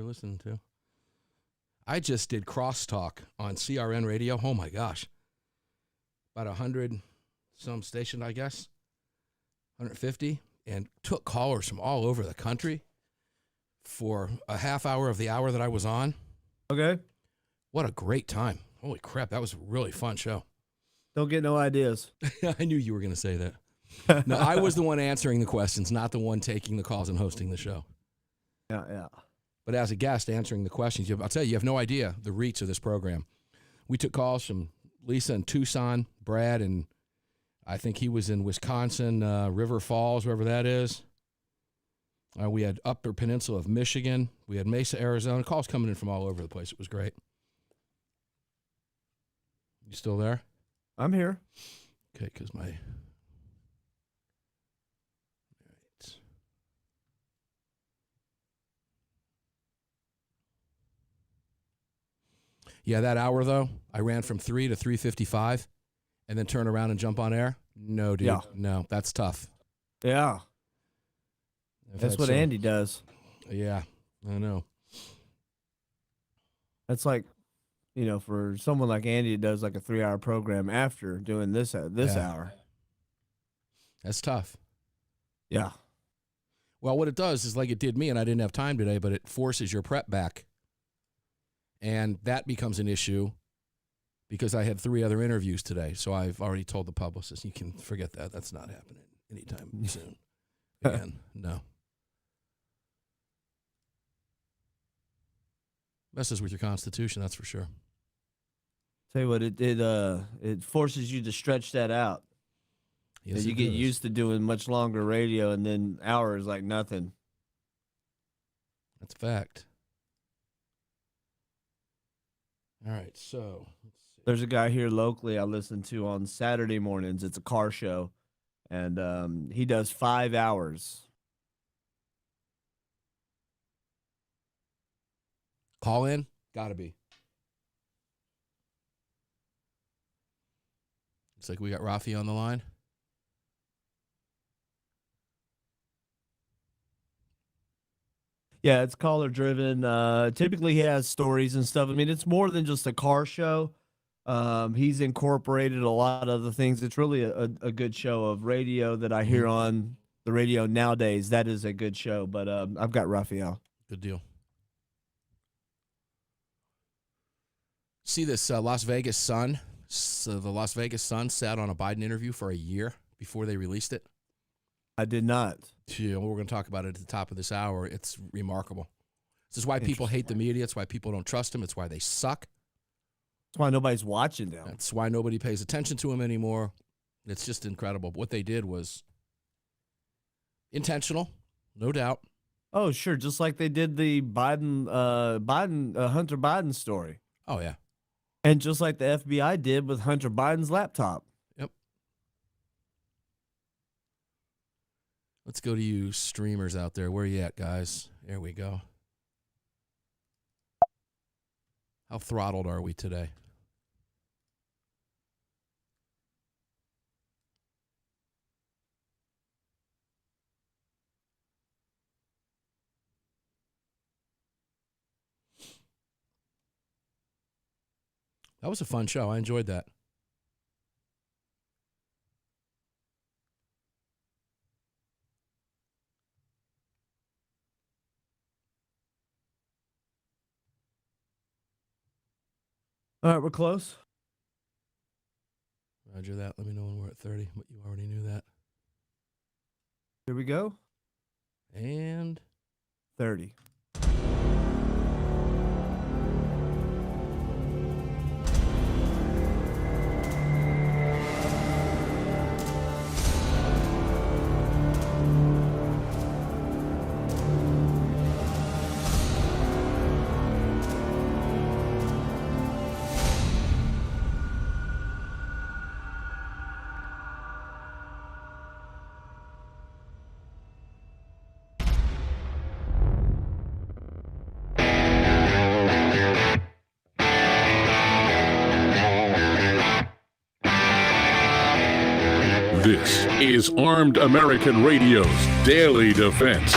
listening to? I just did crosstalk on CRN radio. Oh, my gosh. About 100 some station, I guess. 150. And took callers from all over the country for a half hour of the hour that I was on. Okay. What a great time. Holy crap. That was a really fun show. Don't get no ideas. I knew you were going to say that. No, I was the one answering the questions, not the one taking the calls and hosting the show. Yeah. But as a guest answering the questions, I'll tell you, you have no idea the reach of this program. We took calls from Lisa in Tucson, Brad, and I think he was in Wisconsin, River Falls, wherever that is. We had Upper Peninsula of Michigan. We had Mesa, Arizona. Calls coming in from all over the place. It was great. You still there? I'm here. Okay, because my... All right. Yeah, that hour, though, I ran from 3 to 3:55 and then turn around and jump on air. No, dude. Yeah. No, that's tough. Yeah. That's what Andy does. Yeah, I know. That's like, for someone like Andy, it does like a 3-hour program after doing this hour. That's tough. Yeah. Well, what it does is like it did me, and I didn't have time today, but it forces your prep back. And that becomes an issue because I had 3 other interviews today. So I've already told the publicist, you can forget that. That's not happening anytime soon. Again, no. Messes with your constitution, that's for sure. Tell you what, it forces you to stretch that out. Yes, you get used to doing much longer radio, and then hours like nothing. That's a fact. All right, so let's see. There's a guy here locally I listen to on Saturday mornings. It's a car show, and he does 5 hours. Call in? Gotta be. Looks like we got Rafi on the line. Yeah, it's caller driven. Typically he has stories and stuff. I mean, it's more than just a car show. He's incorporated a lot of the things. It's really a good show of radio that I hear on the radio nowadays. That is a good show, but I've got Rafael. Good deal. See this Las Vegas Sun? So the Las Vegas Sun sat on a Biden interview for a year before they released it. I did not. We're going to talk about it at the top of this hour. It's remarkable. This is why people hate the media. It's why people don't trust them. It's why they suck. That's why nobody's watching them. That's why nobody pays attention to them anymore. It's just incredible. What they did was intentional, no doubt. Oh, sure. Just like they did the Hunter Biden story. Oh, yeah. And just like the FBI did with Hunter Biden's laptop. Yep. Let's go to you streamers out there. Where are you at, guys? There we go. How throttled are we today? That was a fun show. I enjoyed that. All right, we're close. Roger that. Let me know when we're at 30. But you already knew that. Here we go. And 30. This is Armed American Radio's Daily Defense.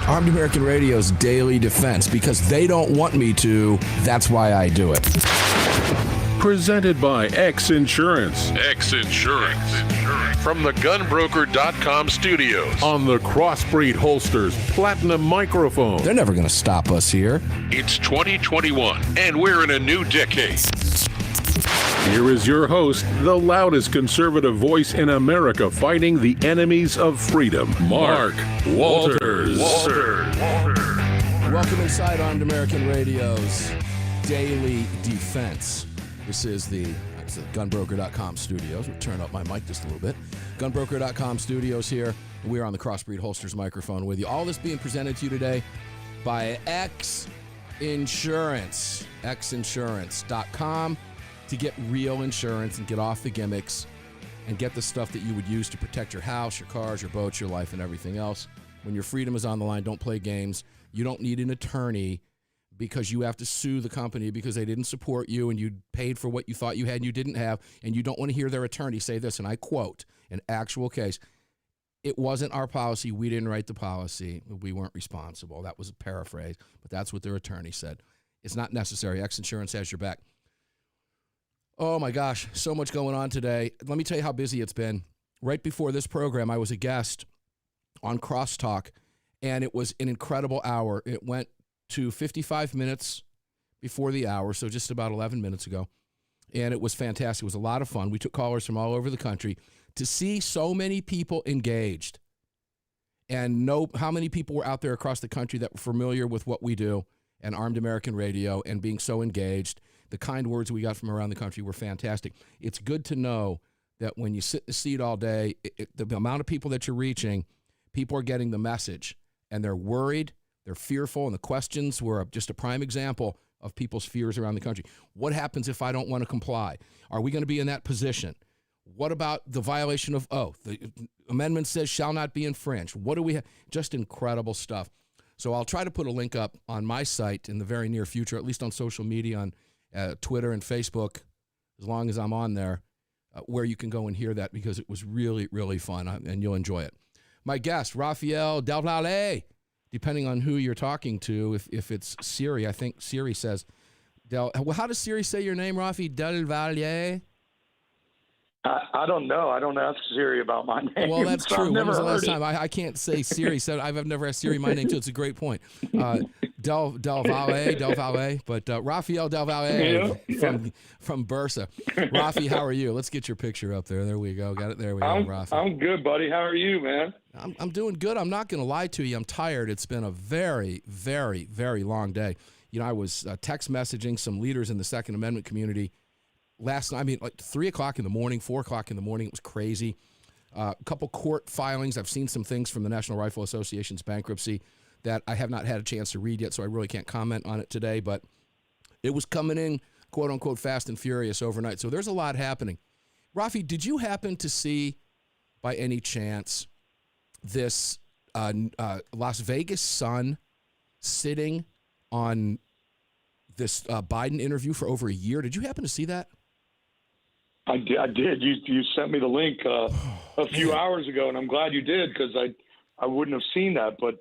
Armed American Radio's Daily Defense. Because they don't want me to, that's why I do it. Presented by X Insurance. X Insurance. From the gunbroker.com studios on the Crossbreed Holsters Platinum microphone. They're never going to stop us here. It's 2021, and we're in a new decade. Here is your host, the loudest conservative voice in America fighting the enemies of freedom, Mark Walters. Welcome inside Armed American Radio's Daily Defense. This is the gunbroker.com studios. We'll turn up my mic just a little bit. Gunbroker.com studios here. We are on the Crossbreed Holsters microphone with you. All this being presented to you today by X Insurance. Xinsurance.com to get real insurance and get off the gimmicks and get the stuff that you would use to protect your house, your cars, your boats, your life, and everything else. When your freedom is on the line, don't play games. You don't need an attorney because you have to sue the company because they didn't support you and you paid for what you thought you had and you didn't have, and you don't want to hear their attorney say this, and I quote, an actual case, it wasn't our policy, we didn't write the policy, we weren't responsible. That was a paraphrase, but that's what their attorney said. It's not necessary. X Insurance has your back. Oh my gosh, so much going on today. Let me tell you how busy it's been. Right before this program, I was a guest on Crosstalk, and it was an incredible hour. It went to 55 minutes before the hour, so just about 11 minutes ago. And it was fantastic. It was a lot of fun. We took callers from all over the country to see so many people engaged and know how many people were out there across the country that were familiar with what we do and Armed American Radio and being so engaged. The kind words we got from around the country were fantastic. It's good to know that when you sit in the seat all day, the amount of people that you're reaching, people are getting the message, and they're worried. They're fearful, and the questions were just a prime example of people's fears around the country. What happens if I don't want to comply? Are we going to be in that position? What about the violation of oath? The amendment says shall not be infringed. What do we have? Just incredible stuff. So I'll try to put a link up on my site in the very near future, at least on social media, on Twitter and Facebook, as long as I'm on there, where you can go and hear that because it was really, really fun, and you'll enjoy it. My guest, Rafael Del Valle. Depending on who you're talking to, if it's Siri, I think Siri says, how does Siri say your name, Rafi? Del Valle? I don't know. I don't ask Siri about my name. Well, that's true. When was the last time? It. I can't say Siri. So I've never asked Siri my name, too. It's a great point. Del Valle, but Rafael Del Valle from Bersa. Rafi, how are you? Let's get your picture up there. There we go. Got it. There we go, Rafi. I'm good, buddy. How are you, man? I'm doing good. I'm not going to lie to you. I'm tired. It's been a very, very, very long day. You know, I was text messaging some leaders in the Second Amendment community last night. I mean, like 3 o'clock in the morning, 4 o'clock in the morning. It was crazy. A couple court filings. I've seen some things from the National Rifle Association's bankruptcy that I have not had a chance to read yet, so I really can't comment on it today. But it was coming in, quote unquote, fast and furious overnight. So there's a lot happening. Rafi, did you happen to see, by any chance, this Las Vegas Sun sitting on this Biden interview for over a year? Did you happen to see that? I did. You sent me the link a few hours ago, and I'm glad you did because I wouldn't have seen that. But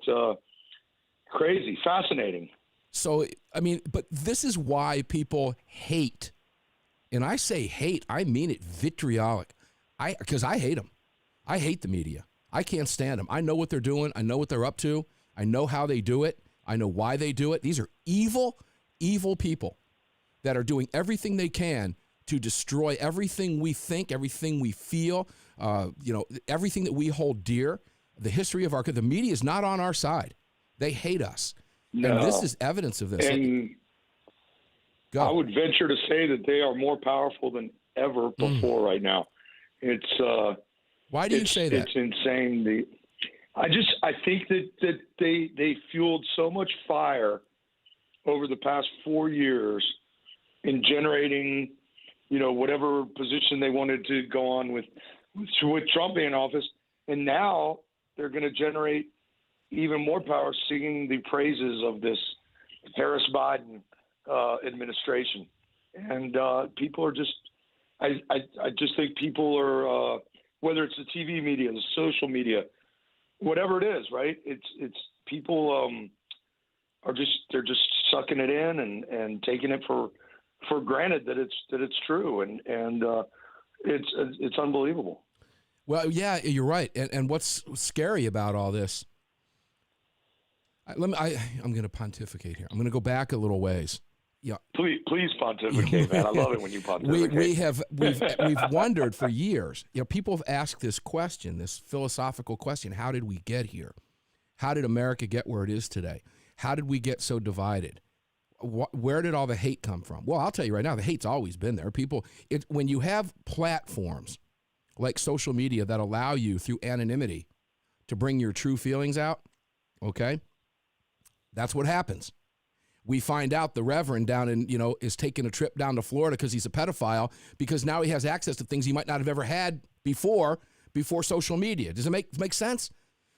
crazy, fascinating. So, I mean, but this is why people hate, and I say hate, I mean it vitriolic. Because I hate them. I hate the media. I can't stand them. I know what they're doing. I know what they're up to. I know how they do it. I know why they do it. These are evil, evil people that are doing everything they can to destroy everything we think, everything we feel, everything that we hold dear. The history of the media is not on our side. They hate us. No. And this is evidence of this. And I would venture to say that they are more powerful than ever before right now. It's why do you say that? It's insane. I think that they fueled so much fire over the past 4 years in generating, whatever position they wanted to go on with Trump being in office, and now they're going to generate even more power singing the praises of this Harris-Biden administration. And people are just – I just think people are whether it's the TV media, the social media, whatever it is, right? It's people they're just sucking it in and taking it for granted that it's true, and it's unbelievable. Well, yeah, you're right. And what's scary about all this? I'm going to pontificate here. I'm going to go back a little ways. Yeah, please pontificate, man. I love it when you pontificate. We've wondered for years. People have asked this question, this philosophical question: how did we get here? How did America get where it is today? How did we get so divided? Where did all the hate come from? Well, I'll tell you right now, the hate's always been there. When you have platforms like social media that allow you through anonymity to bring your true feelings out, okay, that's what happens. We find out the Reverend down in, is taking a trip down to Florida because he's a pedophile, because now he has access to things he might not have ever had before social media. Does it make sense?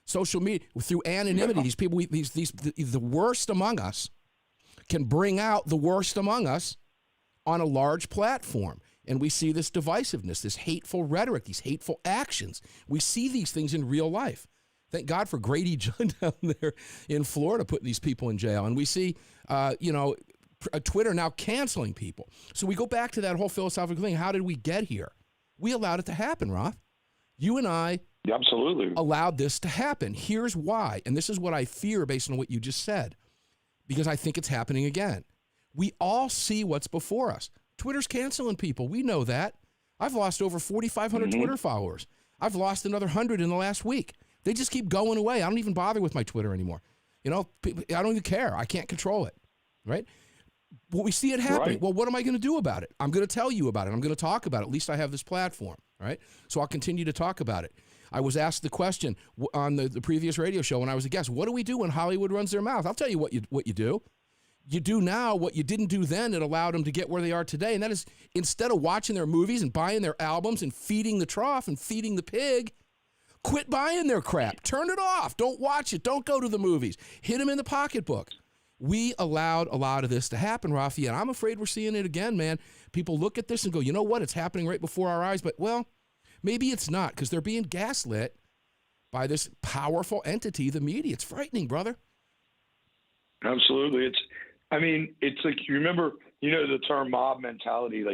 Social media, through anonymity, these people, the worst among us can bring out the worst among us on a large platform. And we see this divisiveness, this hateful rhetoric, these hateful actions. We see these things in real life. Thank God for Grady John down there in Florida putting these people in jail. And we see, Twitter now canceling people. So we go back to that whole philosophical thing. How did we get here? We allowed it to happen, Roth. You and I absolutely allowed this to happen. Here's why. And this is what I fear based on what you just said, because I think it's happening again. We all see what's before us. Twitter's canceling people. We know that. I've lost over 4,500 Twitter followers. I've lost another 100 in the last week. They just keep going away. I don't even bother with my Twitter anymore. I don't even care. I can't control it, right? Well, we see it happening. Right. Well, what am I going to do about it? I'm going to tell you about it. I'm going to talk about it. At least I have this platform, right? So I'll continue to talk about it. I was asked the question on the previous radio show when I was a guest, what do we do when Hollywood runs their mouth? I'll tell you what you do. You do now what you didn't do then that allowed them to get where they are today, and that is, instead of watching their movies and buying their albums and feeding the trough and feeding the pig, quit buying their crap. Turn it off. Don't watch it. Don't go to the movies. Hit them in the pocketbook. We allowed a lot of this to happen, Rafi, and I'm afraid we're seeing it again, man. People look at this and go, you know what? It's happening right before our eyes, but, well, maybe it's not, because they're being gaslit by this powerful entity, the media. It's frightening, brother. Absolutely. It's like, you remember, the term mob mentality,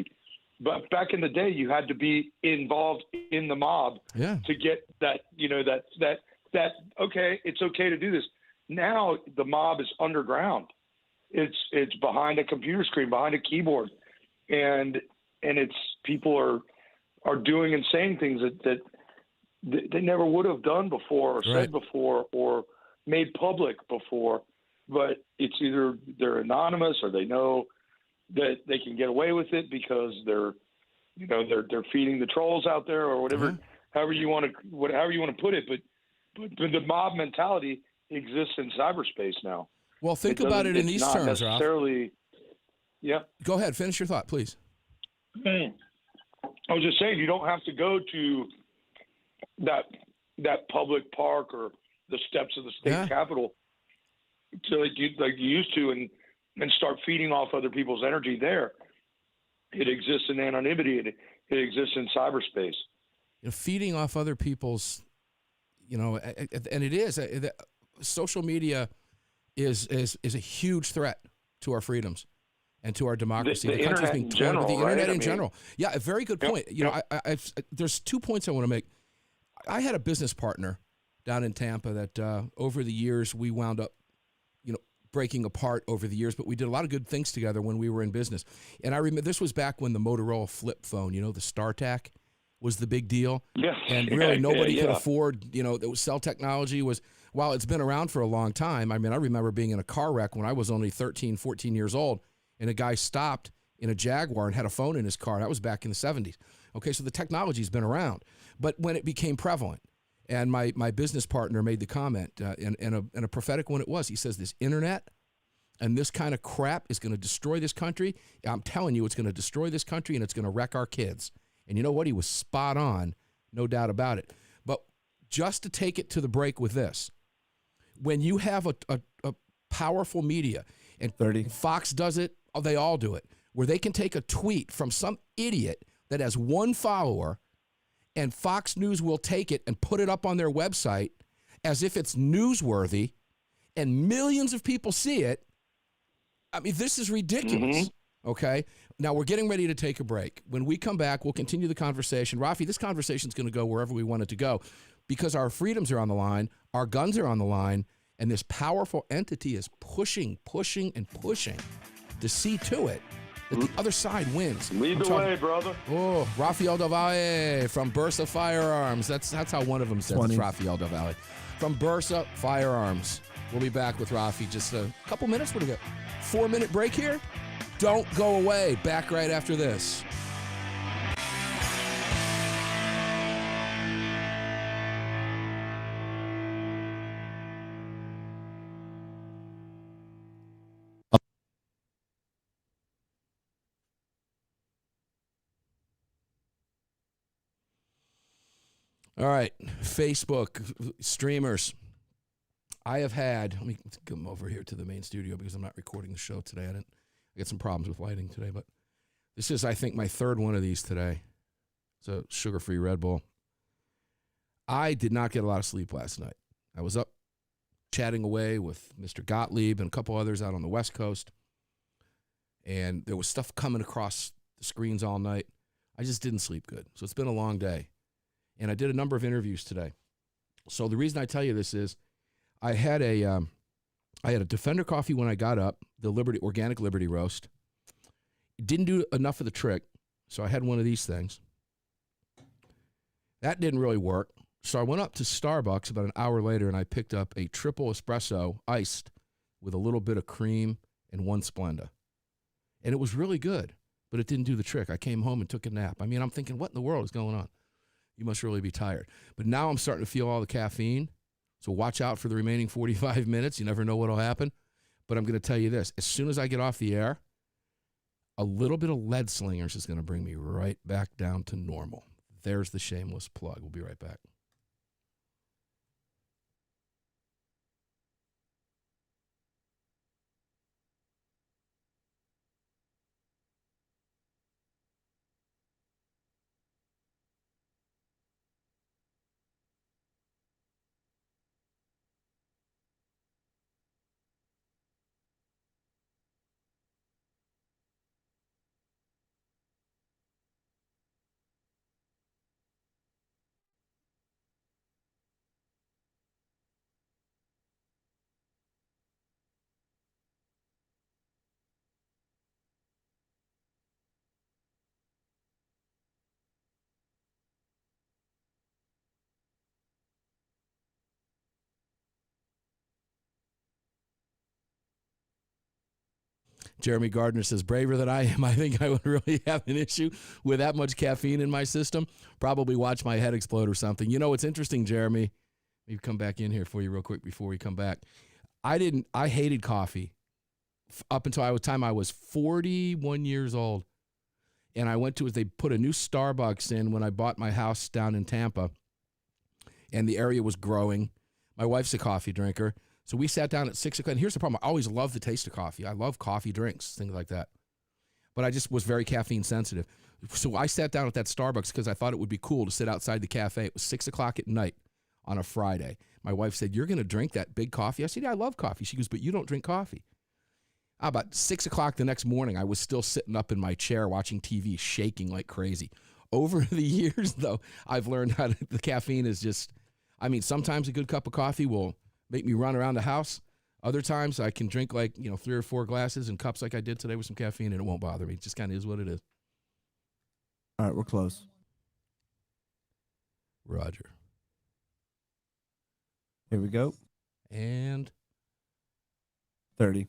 but back in the day, you had to be involved in the mob to get that, okay, it's okay to do this. Now the mob is underground. It's behind a computer screen, behind a keyboard. And it's people are doing and saying things that they never would have done before or said before or made public before. But it's either they're anonymous or they know that they can get away with it because they're feeding the trolls out there or whatever, however you want to put it. But the mob mentality exists in cyberspace now. Well, think about it in these terms, necessarily, Ralph. Yeah. Go ahead, finish your thought, please. I was just saying, you don't have to go to that public park or the steps of the state capitol like you used to, and start feeding off other people's energy there. It exists in anonymity. It exists in cyberspace. Feeding off other people's, and it is. Social media is a huge threat to our freedoms and to our democracy. The country's being torn with the internet in general. Yeah, a very good point. There's 2 points I want to make. I had a business partner down in Tampa that over the years we wound up breaking apart over the years, but we did a lot of good things together when we were in business. And I remember this was back when the Motorola flip phone, the StarTAC was the big deal. Yeah. And really nobody could afford, cell technology was, while it's been around for a long time. I remember being in a car wreck when I was only 13, 14 years old, and a guy stopped in a Jaguar and had a phone in his car. That was back in the 70s. Okay, so the technology's been around. But when it became prevalent, and my business partner made the comment, and a prophetic one it was. He says, this internet and this kind of crap is going to destroy this country. I'm telling you, it's going to destroy this country, and it's going to wreck our kids. And you know what? He was spot on, no doubt about it. But just to take it to the break with this, when you have a powerful media, and Fox does it, they all do it, where they can take a tweet from some idiot that has one follower, and Fox News will take it and put it up on their website as if it's newsworthy and millions of people see it. I mean, this is ridiculous. Okay? Now, we're getting ready to take a break. When we come back, we'll continue the conversation. Rafi, this conversation is going to go wherever we want it to go because our freedoms are on the line, our guns are on the line, and this powerful entity is pushing to see to it that the other side wins. Lead the way, brother. Oh, Rafael Del Valle from Bersa Firearms. That's how one of them says it's Rafael Del Valle. From Bersa Firearms. We'll be back with Rafi just a couple minutes. What do we got? 4-minute break here? Don't go away. Back right after this. All right, Facebook streamers. I have had, let me come over here to the main studio because I'm not recording the show today. I got some problems with lighting today, but this is, I think, my third one of these today. It's a sugar-free Red Bull. I did not get a lot of sleep last night. I was up chatting away with Mr. Gottlieb and a couple others out on the West Coast, and there was stuff coming across the screens all night. I just didn't sleep good, so it's been a long day. And I did a number of interviews today. So the reason I tell you this is I had a Defender coffee when I got up, the Organic Liberty Roast. It didn't do enough of the trick, so I had one of these things. That didn't really work. So I went up to Starbucks about an hour later, and I picked up a triple espresso iced with a little bit of cream and one Splenda. And it was really good, but it didn't do the trick. I came home and took a nap. I mean, I'm thinking, what in the world is going on? You must really be tired. But now I'm starting to feel all the caffeine. So watch out for the remaining 45 minutes. You never know what will happen. But I'm going to tell you this. As soon as I get off the air, a little bit of lead slingers is going to bring me right back down to normal. There's the shameless plug. We'll be right back. Jeremy Gardner says, braver than I am, I think I would really have an issue with that much caffeine in my system. Probably watch my head explode or something. You know, what's interesting, Jeremy, maybe come back in here for you real quick before we come back. I hated coffee up until the time I was 41 years old. And I went to, they put a new Starbucks in when I bought my house down in Tampa. And the area was growing. My wife's a coffee drinker. So we sat down at 6 o'clock. And here's the problem. I always love the taste of coffee. I love coffee drinks, things like that. But I just was very caffeine sensitive. So I sat down at that Starbucks because I thought it would be cool to sit outside the cafe. It was 6 o'clock at night on a Friday. My wife said, you're going to drink that big coffee? I said, yeah, I love coffee. She goes, but you don't drink coffee. About 6 o'clock the next morning, I was still sitting up in my chair watching TV, shaking like crazy. Over the years, though, I've learned how the caffeine is just, I mean, sometimes a good cup of coffee will make me run around the house. Other times I can drink 3 or 4 glasses and cups like I did today with some caffeine, and it won't bother me. It just kind of is what it is. All right, we're close. Roger. Here we go. And 30.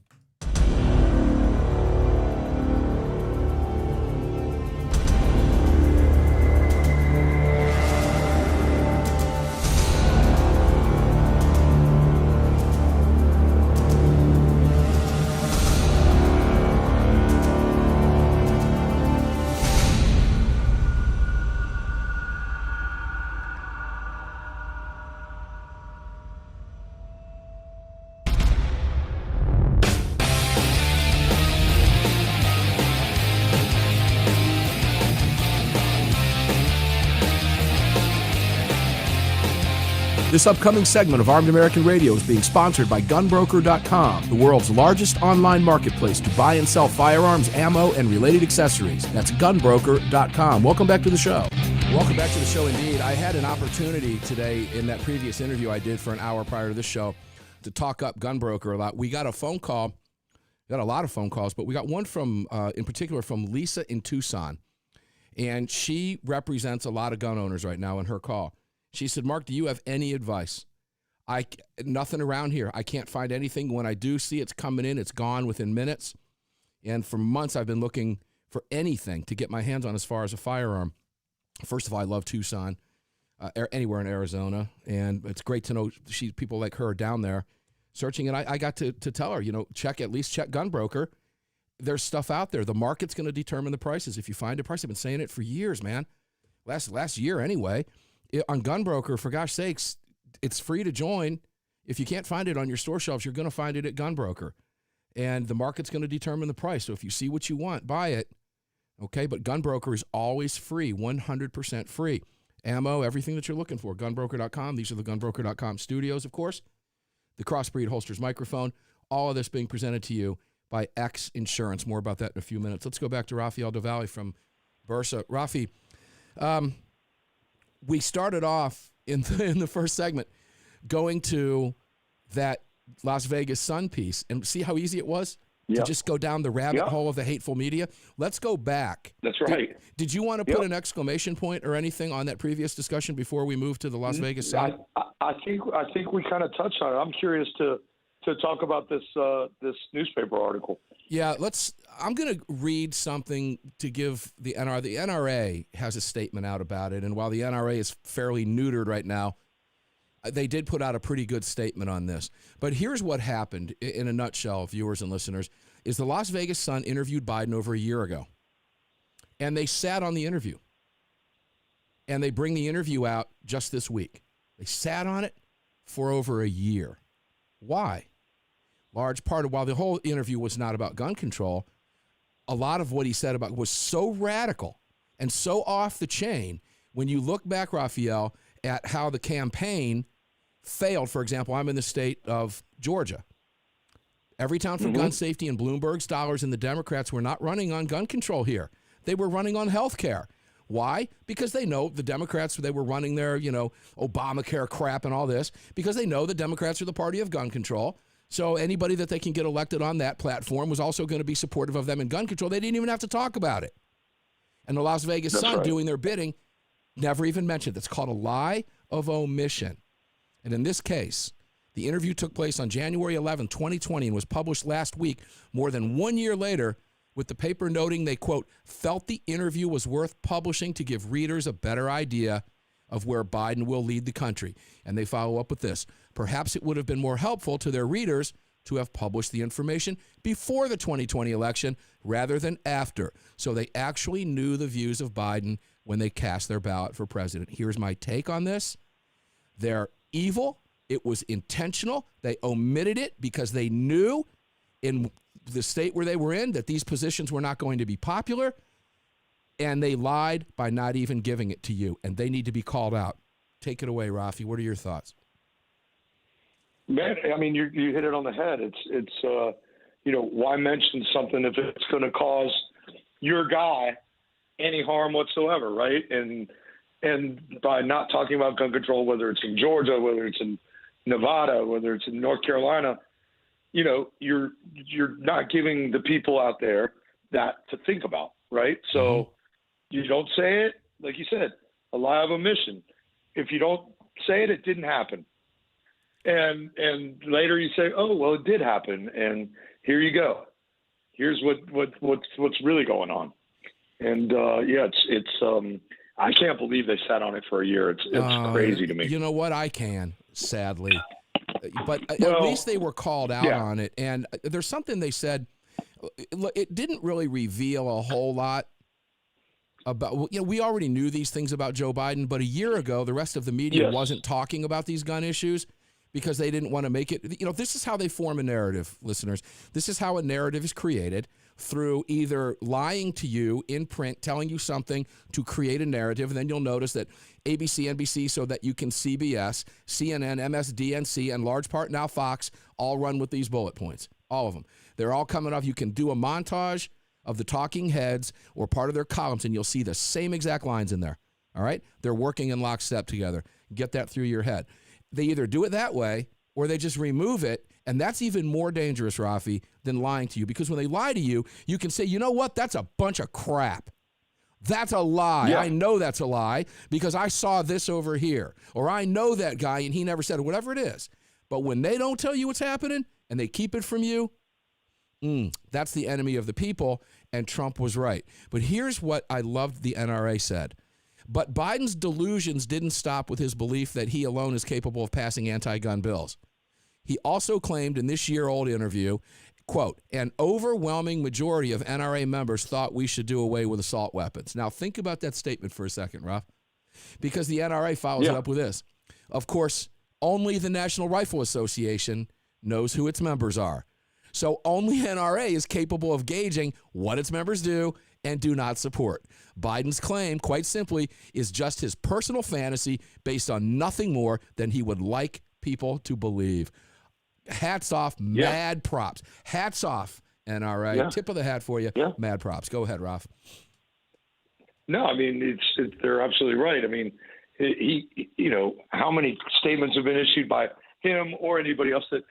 This upcoming segment of Armed American Radio is being sponsored by GunBroker.com, the world's largest online marketplace to buy and sell firearms, ammo, and related accessories. That's GunBroker.com. Welcome back to the show. Welcome back to the show indeed. I had an opportunity today in that previous interview I did for an hour prior to this show to talk up GunBroker a lot. We got a phone call, got a lot of phone calls, but we got one from, in particular, from Lisa in Tucson. And she represents a lot of gun owners right now in her call. She said, Mark, do you have any advice? Nothing around here. I can't find anything. When I do see it's coming in, it's gone within minutes. And for months, I've been looking for anything to get my hands on as far as a firearm. First of all, I love Tucson, anywhere in Arizona. And it's great to know people like her are down there searching. And I got to tell her, at least check GunBroker. There's stuff out there. The market's going to determine the prices. If you find a price, I've been saying it for years, man. Last year anyway. On GunBroker, for gosh sakes, it's free to join. If you can't find it on your store shelves, you're going to find it at GunBroker. And the market's going to determine the price. So if you see what you want, buy it. Okay, but GunBroker is always free, 100% free. Ammo, everything that you're looking for, GunBroker.com. These are the GunBroker.com studios, of course. The Crossbreed Holsters microphone. All of this being presented to you by X Insurance. More about that in a few minutes. Let's go back to Rafael Del Valle from Bersa. Rafi, we started off in the first segment going to that Las Vegas Sun piece and see how easy it was to just go down the rabbit hole of the hateful media. Let's go back. That's right. Did you want to put an exclamation point or anything on that previous discussion before we move to the Las Vegas Sun? I think we kind of touched on it. I'm curious to talk about this newspaper article. Yeah, I'm going to read something to give the NRA. The NRA has a statement out about it, and while the NRA is fairly neutered right now, they did put out a pretty good statement on this. But here's what happened in a nutshell, viewers and listeners, is the Las Vegas Sun interviewed Biden over a year ago, and they sat on the interview, and they bring the interview out just this week. They sat on it for over a year. Why? Large part of, while the whole interview was not about gun control, a lot of what he said about was so radical and so off the chain. When you look back, Rafael, at how the campaign failed, for example, I'm in the state of Georgia. Everytown for Gun Safety and Bloomberg's dollars and the Democrats were not running on gun control here. They were running on health care. Why? Because they know the Democrats, they were running their, Obamacare crap and all this, because they know the Democrats are the party of gun control. So anybody that they can get elected on that platform was also going to be supportive of them in gun control. They didn't even have to talk about it. And the Las Vegas Sun doing their bidding never even mentioned it. It's called a lie of omission. And in this case, the interview took place on January 11, 2020, and was published last week, more than 1 year later, with the paper noting they, quote, felt the interview was worth publishing to give readers a better idea of where Biden will lead the country. And they follow up with this. Perhaps it would have been more helpful to their readers to have published the information before the 2020 election rather than after. So they actually knew the views of Biden when they cast their ballot for president. Here's my take on this. They're evil. It was intentional. They omitted it because they knew in the state where they were in that these positions were not going to be popular. And they lied by not even giving it to you. And they need to be called out. Take it away, Rafi. What are your thoughts? Man, I mean, you hit it on the head. It's why mention something if it's going to cause your guy any harm whatsoever, right? And by not talking about gun control, whether it's in Georgia, whether it's in Nevada, whether it's in North Carolina, you're not giving the people out there that to think about, right? So you don't say it, like you said, a lie of omission. If you don't say it, it didn't happen. And later you say, oh, well, it did happen, and here you go. Here's what's really going on. And it's I can't believe they sat on it for a year. It's crazy to me. You know what? I can, sadly, but at least they were called out on it. And there's something they said. It didn't really reveal a whole lot about. We already knew these things about Joe Biden, but a year ago, the rest of the media wasn't talking about these gun issues. because they didn't want to make it. You know, this is how they form a narrative, listeners. This is how a narrative is created, through either lying to you in print, telling you something to create a narrative, and then you'll notice that ABC, NBC, so that you can CBS, CNN, MSDNC, and large part now Fox all run with these bullet points, all of them. They're all coming off. You can do a montage of the talking heads or part of their columns, and you'll see the same exact lines in there, all right? They're working in lockstep together. Get that through your head. They either do it that way or they just remove it, and that's even more dangerous, Rafi, than lying to you, because when they lie to you, you can say, you know what, that's a bunch of crap. That's a lie. Yeah. I know that's a lie because I saw this over here, or I know that guy and he never said it, whatever it is. But when they don't tell you what's happening and they keep it from you, that's the enemy of the people, and Trump was right. But here's what I loved the NRA said. But Biden's delusions didn't stop with his belief that he alone is capable of passing anti-gun bills. He also claimed in this year-old interview, quote, an overwhelming majority of NRA members thought we should do away with assault weapons. Now, think about that statement for a second, Ralph, because the NRA follows it up with this. Of course, only the National Rifle Association knows who its members are. So only NRA is capable of gauging what its members do and do not support. Biden's claim, quite simply, is just his personal fantasy based on nothing more than he would like people to believe. Hats off, mad props. Hats off, NRA. Yeah. Tip of the hat for you. Yeah. Mad props. Go ahead, Ralph. No, I mean, they're absolutely right. I mean, he, you know, how many statements have been issued by him or anybody else that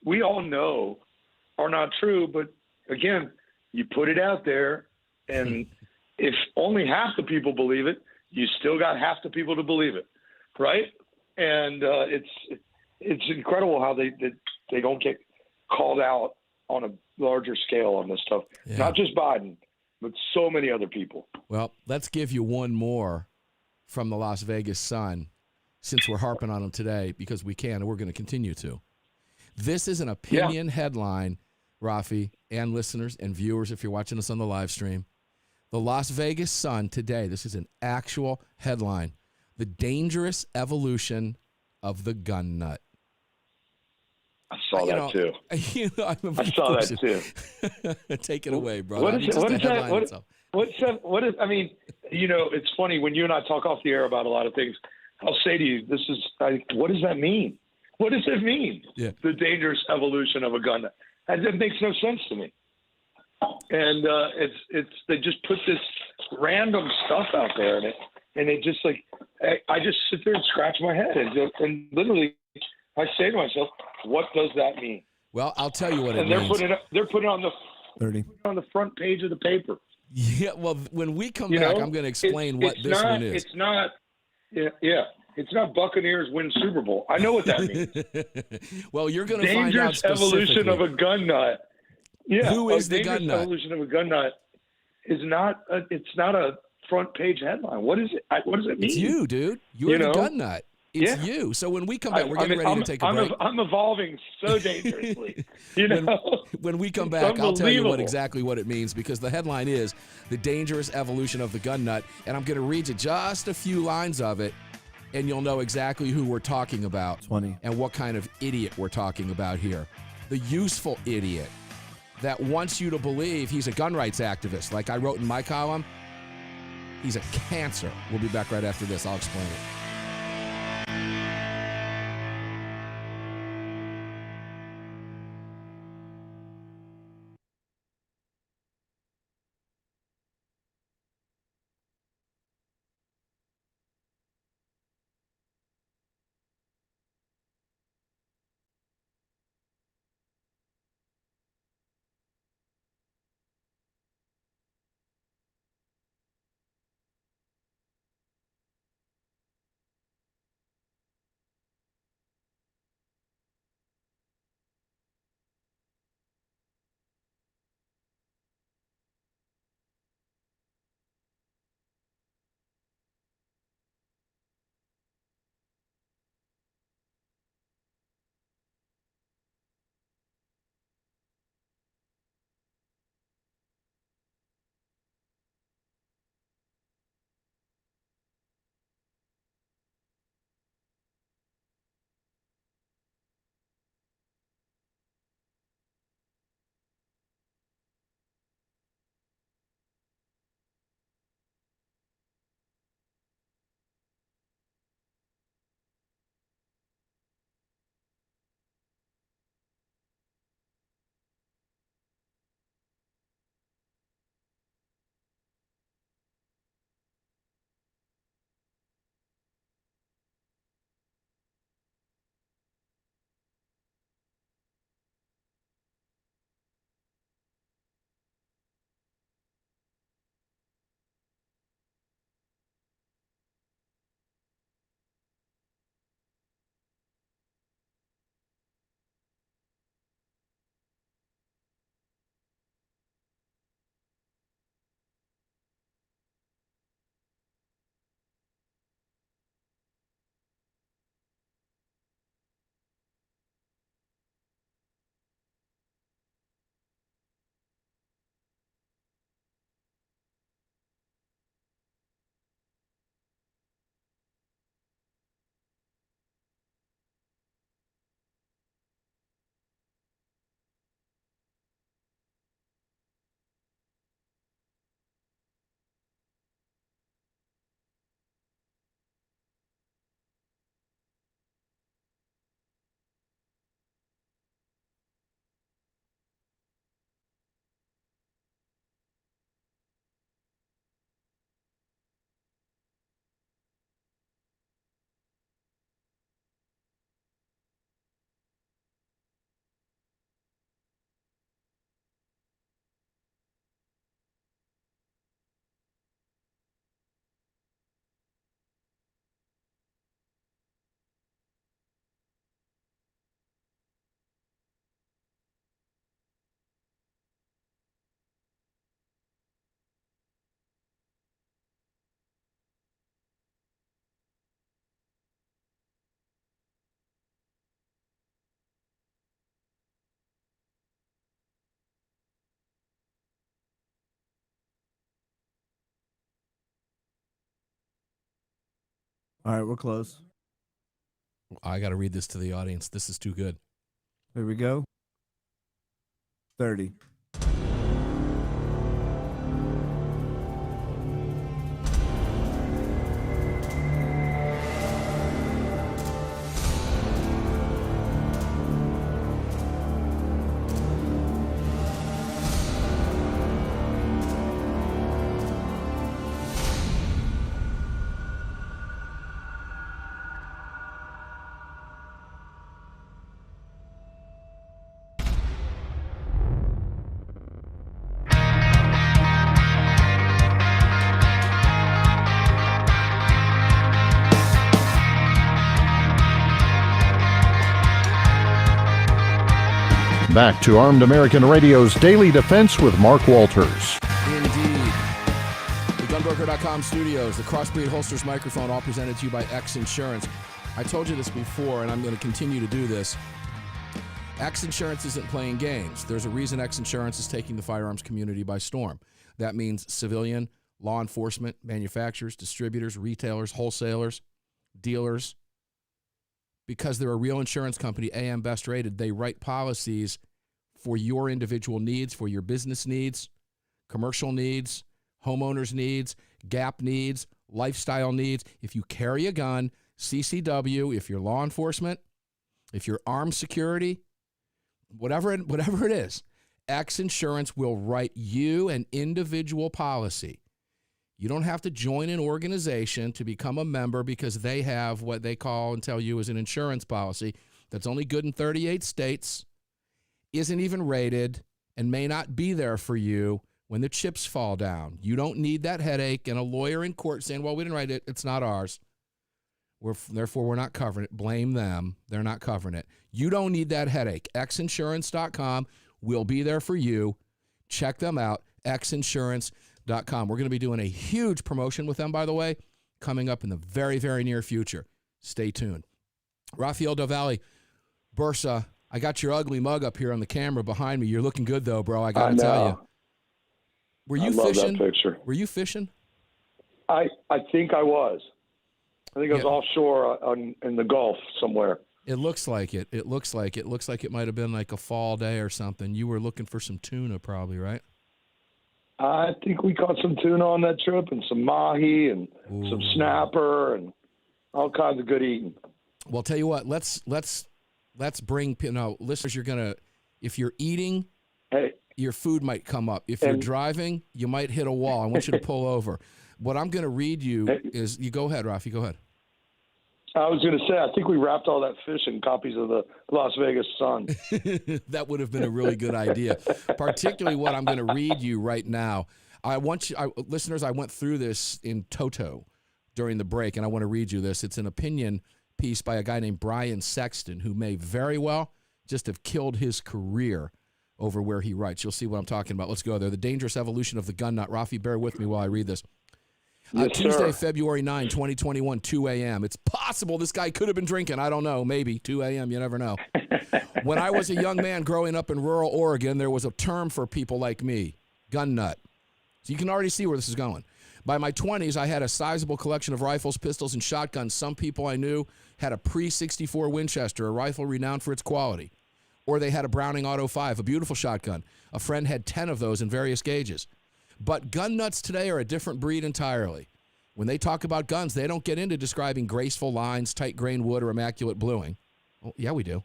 we all know are not true. But again, you put it out there, and if only half the people believe it, you still got half the people to believe it, right? And it's incredible how they don't get called out on a larger scale on this stuff. Yeah. Not just Biden, but so many other people. Well, let's give you one more from the Las Vegas Sun, since we're harping on them today, because we can, and we're going to continue to. This is an opinion headline, Rafi, and listeners and viewers, if you're watching us on the live stream. The Las Vegas Sun today, this is an actual headline. The dangerous evolution of the gun nut. I saw that too. I saw that too. Take it away, brother. What is that? Itself. I mean, you know, it's funny when you and I talk off the air about a lot of things. I'll say to you, what does that mean? What does it mean? Yeah. The dangerous evolution of a gun. That makes no sense to me. And they just put this random stuff out there, and it just like I just sit there and scratch my head, and literally I say to myself, what does that mean? Well, I'll tell you what it and means. they're putting it on the 30. on the front page of the paper. Yeah, well, when we come back, I'm going to explain what this one is. It's not. Yeah. It's not Buccaneers win Super Bowl. I know what that means. Well, you're going to find out Dangerous evolution of a gun nut. Yeah. Who is the gun nut? Evolution of a gun nut is not. It's not a front page headline. What is it? What does it mean? It's you, dude. You're the gun nut. It's you. So when we come back, we're getting ready to take a break. I'm evolving so dangerously. You know. When we come back, I'll tell you exactly what it means, because the headline is the dangerous evolution of the gun nut, and I'm going to read you just a few lines of it, and you'll know exactly who we're talking about 20. And what kind of idiot we're talking about here. The useful idiot that wants you to believe he's a gun rights activist. Like I wrote in my column, he's a cancer. We'll be back right after this. I'll explain it. All right, we're close. I got to read this to the audience. This is too good. Here we go. 30. Back to Armed American Radio's Daily Defense with Mark Walters. Indeed. The gunbroker.com studios, the Crossbreed Holsters microphone, all presented to you by X Insurance. I told you this before, and I'm going to continue to do this. X Insurance isn't playing games. There's a reason X Insurance is taking the firearms community by storm. That means civilian, law enforcement, manufacturers, distributors, retailers, wholesalers, dealers. Because they're a real insurance company, AM Best Rated, they write policies for your individual needs, for your business needs, commercial needs, homeowners needs, gap needs, lifestyle needs. If you carry a gun, CCW, if you're law enforcement, if you're armed security, whatever it is, X Insurance will write you an individual policy. You don't have to join an organization to become a member because they have what they call and tell you is an insurance policy that's only good in 38 states, isn't even rated, and may not be there for you when the chips fall down. You don't need that headache and a lawyer in court saying, well, we didn't write it, it's not ours. Therefore, we're not covering it. Blame them. They're not covering it. You don't need that headache. xinsurance.com will be there for you. Check them out, xinsurance.com. We're going to be doing a huge promotion with them, by the way, coming up in the very, very near future. Stay tuned. Rafael Del Valle, Bersa, I got your ugly mug up here on the camera behind me. You're looking good, though, bro. I got to tell you. Were you fishing? That picture. Were you fishing? I think I was. I think I was offshore in the Gulf somewhere. It looks like it. It looks like it might have been like a fall day or something. You were looking for some tuna probably, right? I think we caught some tuna on that trip and some mahi and some snapper and all kinds of good eating. Well, tell you what, let's bring listeners. You're gonna, if you're eating, your food might come up. If you're driving, you might hit a wall. I want you to pull over. What I'm going to read you is, you go ahead, Rafi. Go ahead. I was going to say, I think we wrapped all that fish in copies of the Las Vegas Sun. That would have been a really good idea, particularly what I'm going to read you right now. Listeners, I went through this in toto during the break, and I want to read you this. It's an opinion piece by a guy named Brian Sexton, who may very well just have killed his career over where he writes. You'll see what I'm talking about. Let's go there. The dangerous evolution of the gun nut. Rafi, bear with me while I read this. Yes, Tuesday, sir. February 9, 2021, 2 a.m. It's possible this guy could have been drinking. I don't know. Maybe. 2 a.m. You never know. When I was a young man growing up in rural Oregon, there was a term for people like me, gun nut. So you can already see where this is going. By my 20s, I had a sizable collection of rifles, pistols, and shotguns. Some people I knew had a pre-64 Winchester, a rifle renowned for its quality. Or they had a Browning Auto 5, a beautiful shotgun. A friend had 10 of those in various gauges. But gun nuts today are a different breed entirely. When they talk about guns, they don't get into describing graceful lines, tight grain wood, or immaculate bluing. Well, yeah, we do.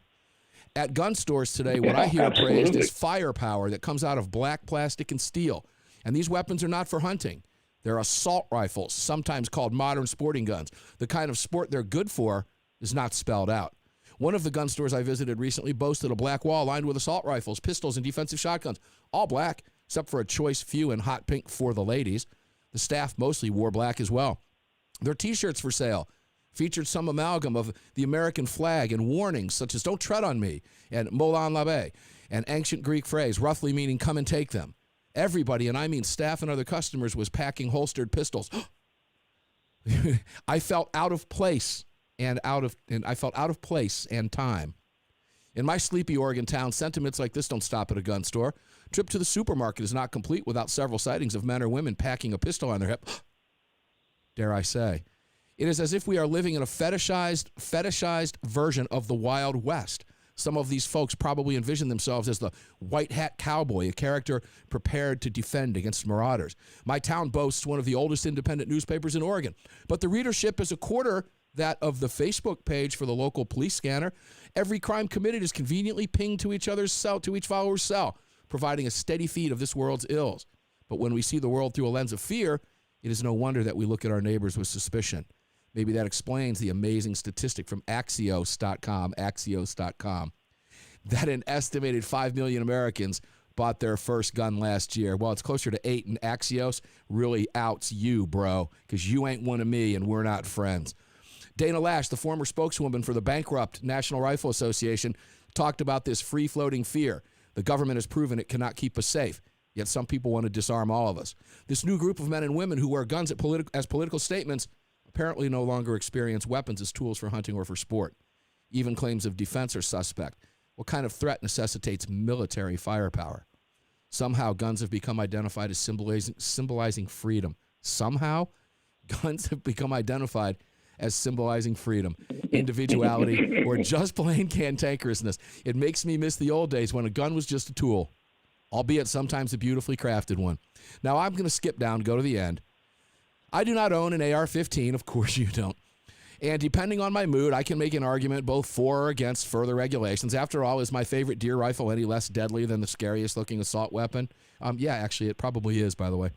At gun stores today, what I hear praised is firepower that comes out of black plastic and steel. And these weapons are not for hunting. They're assault rifles, sometimes called modern sporting guns. The kind of sport they're good for is not spelled out. One of the gun stores I visited recently boasted a black wall lined with assault rifles, pistols, and defensive shotguns. All black, except for a choice few in hot pink for the ladies. The staff mostly wore black as well. Their T-shirts for sale featured some amalgam of the American flag and warnings such as "Don't tread on me" and "Molan labe," an ancient Greek phrase roughly meaning "come and take them." Everybody, and I mean staff and other customers, was packing holstered pistols. I felt out of place and time. In my sleepy Oregon town, sentiments like this don't stop at a gun store. Trip to the supermarket is not complete without several sightings of men or women packing a pistol on their hip. Dare I say. It is as if we are living in a fetishized version of the Wild West. Some of these folks probably envision themselves as the white hat cowboy, a character prepared to defend against marauders. My town boasts one of the oldest independent newspapers in Oregon, but the readership is a quarter that of the Facebook page for the local police scanner. Every crime committed is conveniently pinged to each follower's cell, providing a steady feed of this world's ills. But when we see the world through a lens of fear, it is no wonder that we look at our neighbors with suspicion. Maybe that explains the amazing statistic from Axios.com, that an estimated 5 million Americans bought their first gun last year. Well, it's closer to 8, and Axios really outs you, bro, because you ain't one of me and we're not friends. Dana Lash, the former spokeswoman for the bankrupt National Rifle Association, talked about this free-floating fear. The government has proven it cannot keep us safe, yet some people want to disarm all of us. This new group of men and women who wear guns as political statements apparently no longer experience weapons as tools for hunting or for sport. Even claims of defense are suspect. What kind of threat necessitates military firepower? Somehow, guns have become identified as symbolizing freedom. Somehow, guns have become identified as symbolizing freedom, individuality, or just plain cantankerousness. It makes me miss the old days when a gun was just a tool, albeit sometimes a beautifully crafted one. Now, I'm going to skip down, go to the end. I do not own an AR-15. Of course you don't. And depending on my mood, I can make an argument both for or against further regulations. After all, is my favorite deer rifle any less deadly than the scariest-looking assault weapon? Yeah, actually, it probably is, by the way.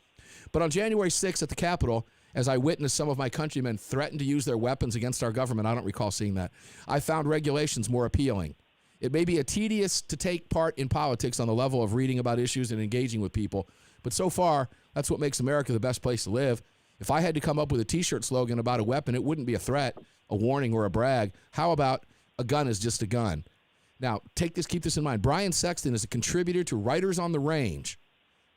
But on January 6th at the Capitol, as I witnessed some of my countrymen threaten to use their weapons against our government, I don't recall seeing that, I found regulations more appealing. It may be tedious to take part in politics on the level of reading about issues and engaging with people, but so far, that's what makes America the best place to live. If I had to come up with a T-shirt slogan about a weapon, it wouldn't be a threat, a warning, or a brag. How about a gun is just a gun? Now, keep this in mind. Brian Sexton is a contributor to Writers on the Range,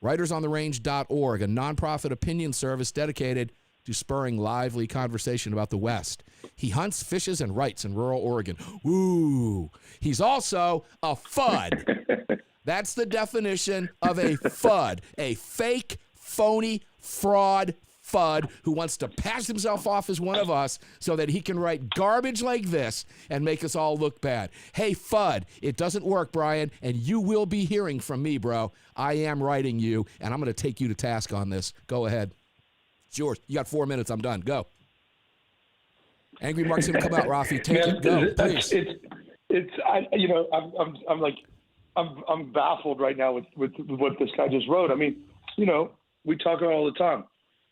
writersontherange.org, a nonprofit opinion service dedicated to spurring lively conversation about the West. He hunts, fishes, and writes in rural Oregon. Woo! He's also a FUD. That's the definition of a FUD, a fake, phony, fraud FUD who wants to pass himself off as one of us so that he can write garbage like this and make us all look bad. Hey, FUD, it doesn't work, Brian, and you will be hearing from me, bro. I am writing you, and I'm going to take you to task on this. Go ahead. It's yours. You got 4 minutes. I'm done. Go. Angry Mark's going to come out, Rafi. Take it. Go, please. I'm baffled right now with what this guy just wrote. I mean, we talk about it all the time.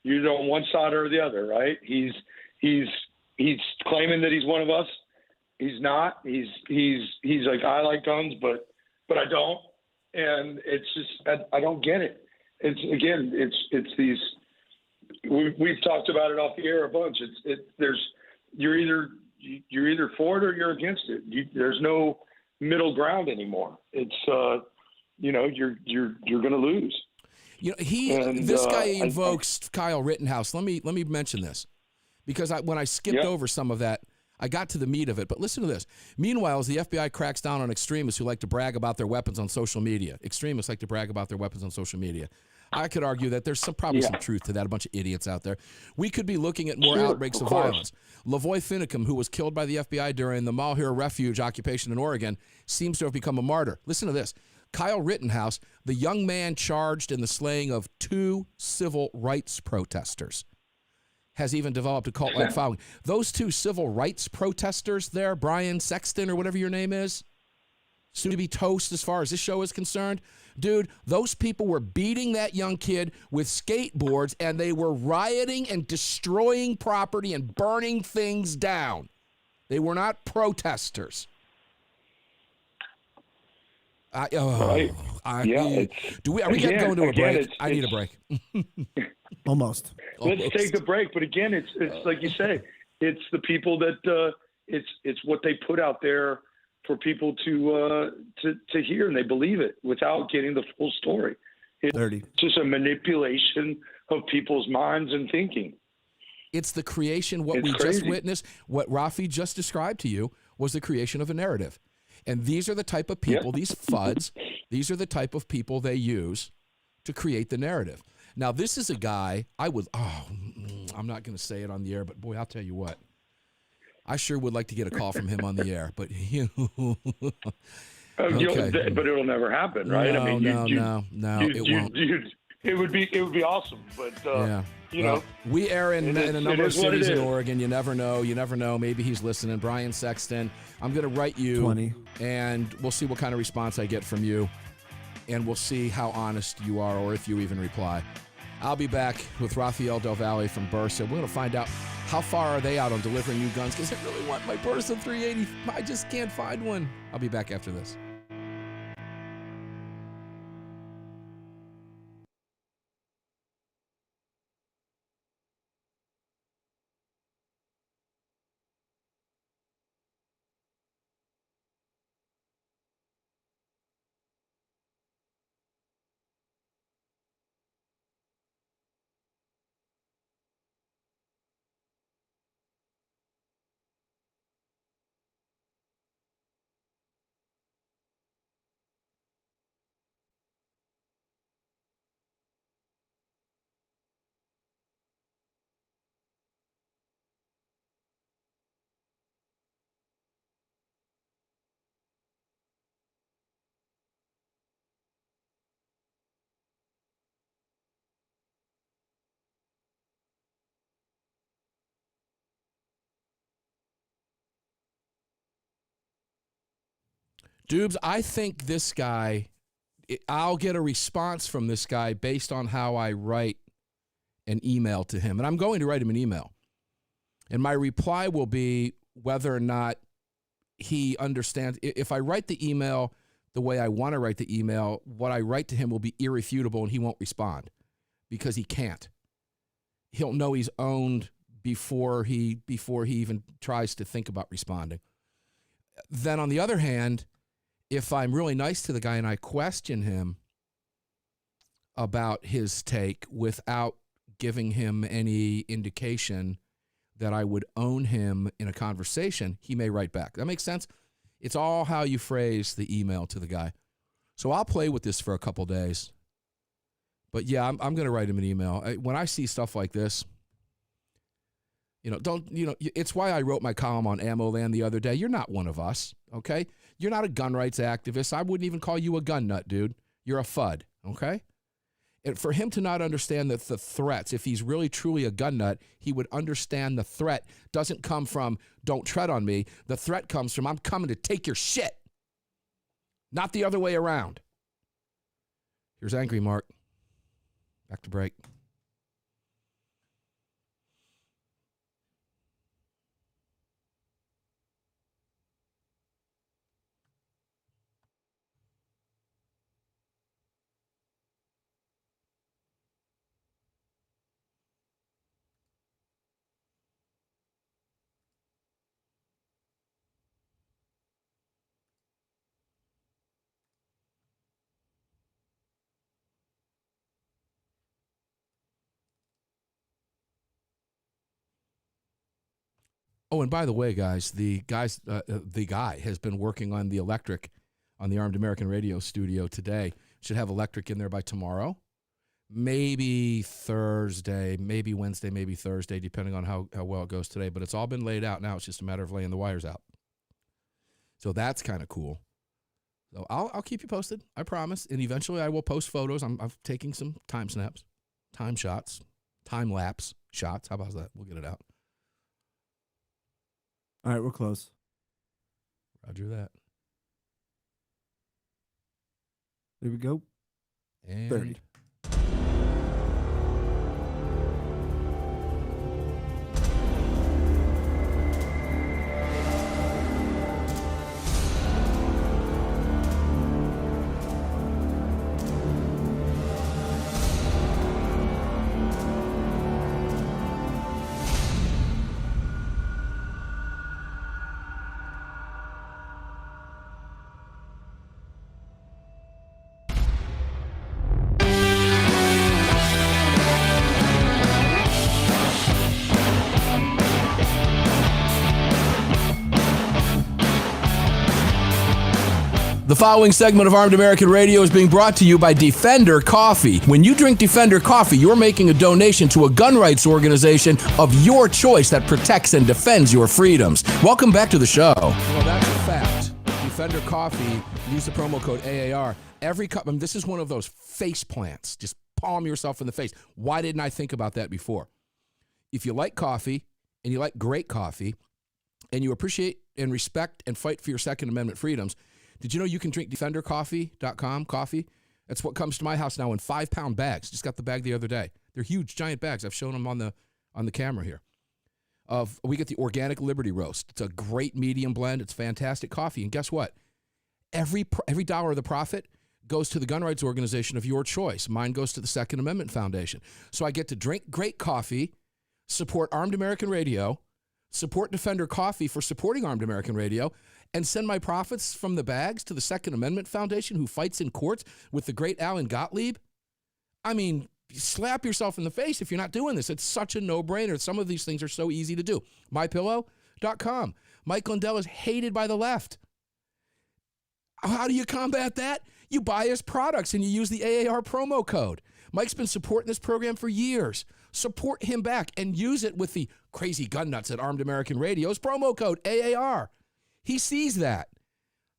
You're either on one side or the other, right? He's claiming that he's one of us. He's not. He's like, I like guns, but I don't. And it's just I don't get it. It's these. We've talked about it off the air a bunch. You're either for it or you're against it. There's no middle ground anymore. It's you're going to lose. This guy invokes Kyle Rittenhouse. Let me mention this because when I skipped over some of that, I got to the meat of it. But listen to this. Meanwhile, as the FBI cracks down on extremists who like to brag about their weapons on social media, I could argue that there's probably some truth to that. A bunch of idiots out there. We could be looking at more outbreaks of violence. Lavoy Finicum, who was killed by the FBI during the Malheur Refuge occupation in Oregon, seems to have become a martyr. Listen to this. Kyle Rittenhouse, the young man charged in the slaying of 2 civil rights protesters, has even developed a cult-like following. Those 2 civil rights protesters there, Brian Sexton or whatever your name is, soon to be toast as far as this show is concerned, dude, those people were beating that young kid with skateboards and they were rioting and destroying property and burning things down. They were not protesters. Right. Are we going to go into a break? I need a break. Almost. Let's take the break. But again, it's like you say, it's the people that it's what they put out there for people to hear, and they believe it without getting the full story. It's just a manipulation of people's minds and thinking. It's the creation. What we just witnessed, what Rafi just described to you, was the creation of a narrative. And these are the type of people, these FUDs, these are the type of people they use to create the narrative. Now, this is a guy, I'm not going to say it on the air, but boy, I'll tell you what. I sure would like to get a call from him on the air, but okay. But it'll never happen, right? No, I mean, it won't. It would be awesome, but you know, we air in a number of cities in is. Oregon. You never know. Maybe he's listening. Brian Sexton, I'm going to write you 20, and we'll see what kind of response I get from you, and we'll see how honest you are, or if you even reply. I'll be back with Rafael Del Valle from Bersa. We're going to find out how far are they out on delivering new guns, because I really want my Bersa 380. I just can't find one. I'll be back after this. Dubes, I think this guy, I'll get a response from this guy based on how I write an email to him. And I'm going to write him an email. And my reply will be whether or not he understands. If I write the email the way I want to write the email, what I write to him will be irrefutable and he won't respond because he can't. He'll know he's owned before he even tries to think about responding. Then on the other hand, if I'm really nice to the guy and I question him about his take without giving him any indication that I would own him in a conversation, he may write back. That makes sense? It's all how you phrase the email to the guy. So I'll play with this for a couple days. But yeah, I'm going to write him an email. When I see stuff like this, it's why I wrote my column on Ammo Land the other day. You're not one of us, okay? You're not a gun rights activist. I wouldn't even call you a gun nut, dude. You're a FUD, okay? And for him to not understand that the threats, if he's really truly a gun nut, he would understand the threat doesn't come from don't tread on me. The threat comes from I'm coming to take your shit, not the other way around. Here's Angry Mark. Back to break. Oh, and by the way, guys, the guy has been working on the electric on the Armed American Radio studio today. Should have electric in there by tomorrow, maybe Thursday, maybe Wednesday, maybe Thursday, depending on how well it goes today. But it's all been laid out now. It's just a matter of laying the wires out. So that's kind of cool. So I'll keep you posted, I promise. And eventually I will post photos. I'm taking some time snaps, time shots, time lapse shots. How about that? We'll get it out. All right, we're close. Roger that. There we go. And 30. The following segment of Armed American Radio is being brought to you by Defender Coffee. When you drink Defender Coffee, you're making a donation to a gun rights organization of your choice that protects and defends your freedoms. Welcome back to the show. Well, that's a fact. Defender Coffee, use the promo code AAR. Every cup, this is one of those face plants. Just palm yourself in the face. Why didn't I think about that before? If you like coffee, and you like great coffee, and you appreciate and respect and fight for your Second Amendment freedoms, did you know you can drink DefenderCoffee.com coffee? That's what comes to my house now in 5-pound bags. Just got the bag the other day. They're huge, giant bags. I've shown them on the camera here. We get the Organic Liberty Roast. It's a great medium blend. It's fantastic coffee. And guess what? Every dollar of the profit goes to the gun rights organization of your choice. Mine goes to the Second Amendment Foundation. So I get to drink great coffee, support Armed American Radio, support Defender Coffee for supporting Armed American Radio, and send my profits from the bags to the Second Amendment Foundation, who fights in courts with the great Alan Gottlieb. I mean, slap yourself in the face if you're not doing this. It's such a no-brainer. Some of these things are so easy to do. MyPillow.com. Mike Lindell is hated by the left. How do you combat that? You buy his products and you use the AAR promo code. Mike's been supporting this program for years. Support him back and use it with the crazy gun nuts at Armed American Radio's promo code AAR. He sees that.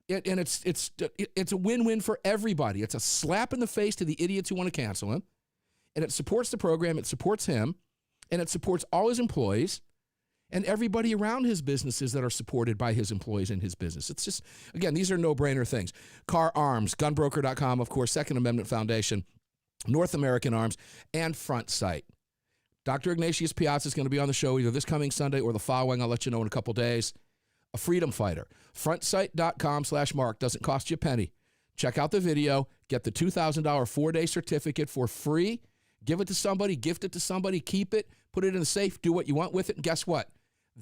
And it's a win-win for everybody. It's a slap in the face to the idiots who want to cancel him. And it supports the program, it supports him, and it supports all his employees and everybody around his businesses that are supported by his employees in his business. It's just, again, these are no-brainer things. Car Arms, gunbroker.com, of course, Second Amendment Foundation, North American Arms, and Front Sight. Dr. Ignatius Piazza is going to be on the show either this coming Sunday or the following. I'll let you know in a couple days. A freedom fighter. Frontsight.com/Mark. Doesn't cost you a penny. Check out the video. Get the $2,000 4-day certificate for free. Give it to somebody. Gift it to somebody. Keep it. Put it in the safe. Do what you want with it. And guess what?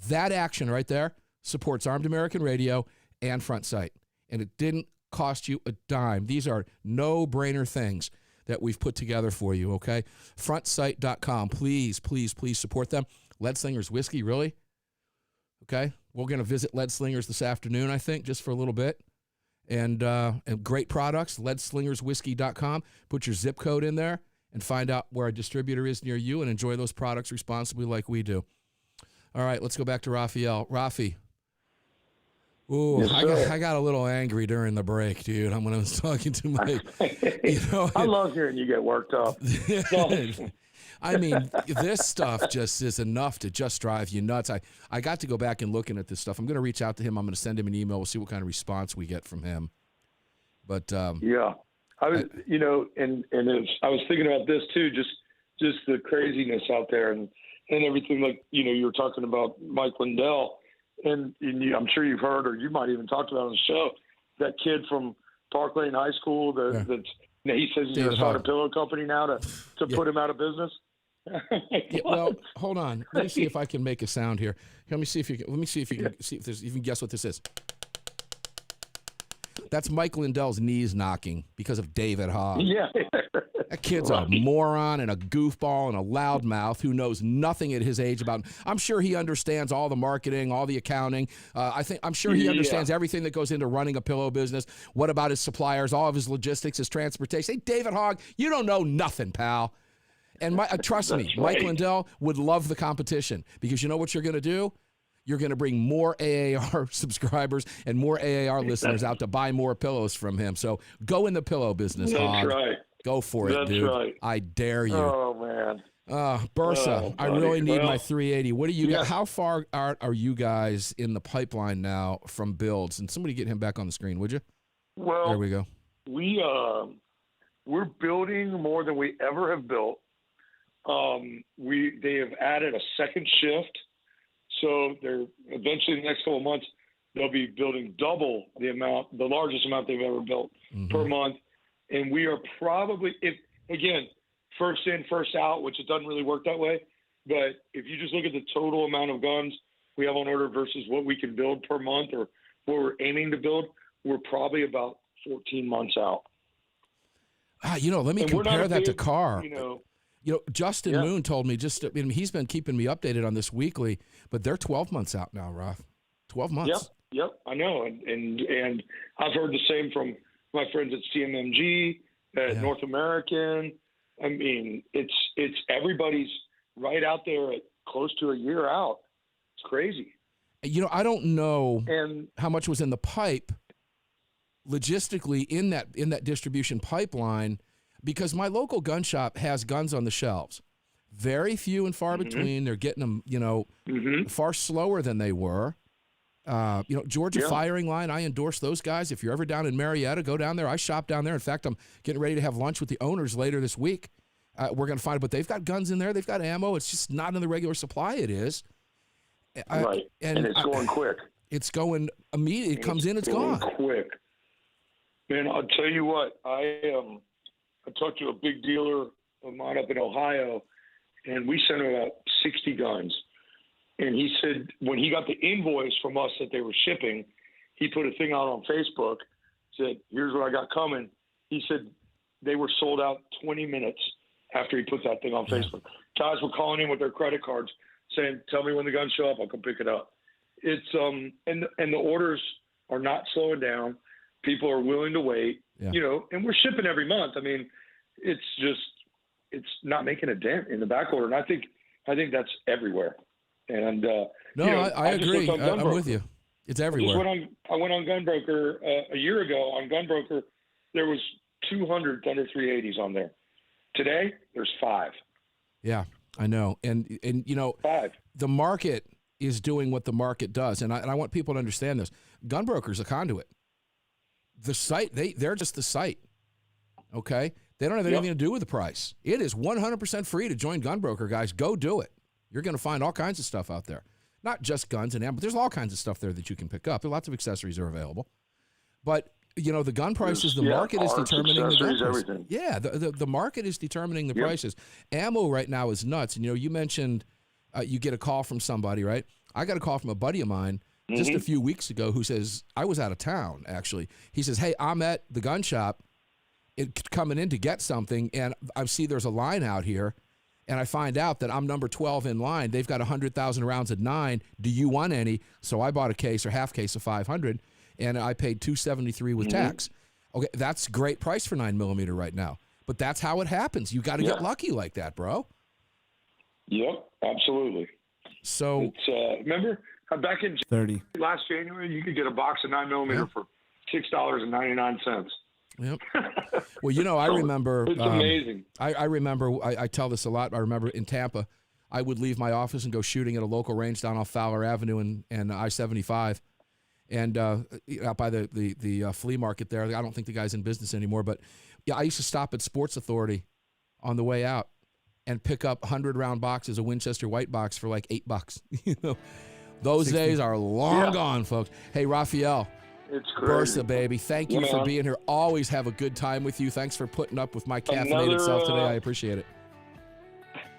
That action right there supports Armed American Radio and Front Sight. And it didn't cost you a dime. These are no-brainer things that we've put together for you, okay? Frontsight.com. Please, please, please support them. Lead Slingers Whiskey, really? Okay? We're going to visit Lead Slingers this afternoon, I think, just for a little bit. And great products, leadslingerswhiskey.com. Put your zip code in there and find out where a distributor is near you and enjoy those products responsibly like we do. All right, let's go back to Rafael. Rafi. Ooh, yes, I got a little angry during the break, dude. When I was talking to my, I love hearing you get worked up. I mean, this stuff just is enough to just drive you nuts. I got to go back and looking at this stuff. I'm going to reach out to him. I'm going to send him an email. We'll see what kind of response we get from him. But yeah, I was, and I was thinking about this too, just the craziness out there and everything. Like you were talking about Mike Lindell. And I'm sure you've heard, or you might even talked about on the show, that kid from Park Lane High School he says he's going to start a pillow company now to put him out of business. Yeah, well, hold on. Let me see if I can make a sound here. Let me see if you can see if you can guess what this is. That's Mike Lindell's knees knocking because of David Hogg. Yeah. That kid's a moron and a goofball and a loudmouth who knows nothing at his age about. I'm sure he understands all the marketing, all the accounting. I'm sure he understands everything that goes into running a pillow business. What about his suppliers, all of his logistics, his transportation? Hey, David Hogg, you don't know nothing, pal. And trust me, Mike Lindell would love the competition because you know what you're going to do? You're going to bring more AAR subscribers and more AAR listeners out to buy more pillows from him. So go in the pillow business, Hogg. That's right. Go for it, dude. Right. I dare you. Oh, man. Bersa, I really need my 380. What do you got? How far are you guys in the pipeline now from builds? And somebody get him back on the screen, would you? Well, there we go. We're building more than we ever have built. They have added a second shift. So they're eventually in the next couple of months, they'll be building double the largest amount they've ever built per month. And we are probably, first in, first out, which it doesn't really work that way. But if you just look at the total amount of guns we have on order versus what we can build per month or what we're aiming to build, we're probably about 14 months out. Let me compare that to car. Justin Moon told me he's been keeping me updated on this weekly, but they're 12 months out now, Ralph. 12 months. Yep, I know, and I've heard the same from my friends at CMMG, at North American. I mean, it's everybody's right out there at close to a year out. It's crazy. I don't know And how much was in the pipe logistically in that distribution pipeline, because my local gun shop has guns on the shelves. Very few and far between. They're getting them, far slower than they were. Georgia Firing Line, I endorse those guys. If you're ever down in Marietta, go down there. I shop down there. In fact, I'm getting ready to have lunch with the owners later this week. We're going to find it, but they've got guns in there. They've got ammo. It's just not in the regular supply. It is. Right. And it's going quick. It's going immediately. It comes in, it's gone. Quick. Man, I'll tell you what. I talked to a big dealer of mine up in Ohio, and we sent him about 60 guns. And he said when he got the invoice from us that they were shipping, he put a thing out on Facebook, said, here's what I got coming. He said they were sold out 20 minutes after he put that thing on Facebook. Guys were calling in with their credit cards saying, tell me when the guns show up, I'll come pick it up. It's and the orders are not slowing down. People are willing to wait, and we're shipping every month. I mean, it's not making a dent in the back order. And I think that's everywhere. And I agree. I'm with you. It's everywhere. I went on Gunbroker a year ago. On Gunbroker, there was 200 Thunder 380s on there. Today, there's 5. Yeah, I know. And 5. The market is doing what the market does, and I want people to understand this. Gunbroker's a conduit. The site, they're just the site. Okay, they don't have anything to do with the price. It is 100% free to join Gunbroker, guys. Go do it. You're going to find all kinds of stuff out there. Not just guns and ammo, but there's all kinds of stuff there that you can pick up. There lots of accessories are available. But, the gun prices, the market is determining the gun prices. Everything. Yeah, the market is determining the prices. Ammo right now is nuts. And, you mentioned you get a call from somebody, right? I got a call from a buddy of mine just a few weeks ago who says, I was out of town, actually. He says, hey, I'm at the gun shop coming in to get something, and I see there's a line out here. And I find out that I'm number 12 in line. They've got 100,000 rounds at 9. Do you want any? So I bought a case or half case of 500, and I paid $273 with tax. Okay, that's a great price for 9mm right now. But that's how it happens. You got to get lucky like that, bro. Yep, absolutely. So remember back in 30 last January, you could get a box of 9mm for $6.99. Yep. Well, I remember. It's amazing. I remember. I tell this a lot. I remember in Tampa, I would leave my office and go shooting at a local range down off Fowler Avenue and I-75, and out by the flea market there. I don't think the guy's in business anymore, but I used to stop at Sports Authority on the way out and pick up 100-round boxes of Winchester White Box for like $8. Those 60. Days are long gone, folks. Hey, Rafael. It's crazy. Bersa, baby. Thank you for being here. Always have a good time with you. Thanks for putting up with my caffeinated self today. I appreciate it.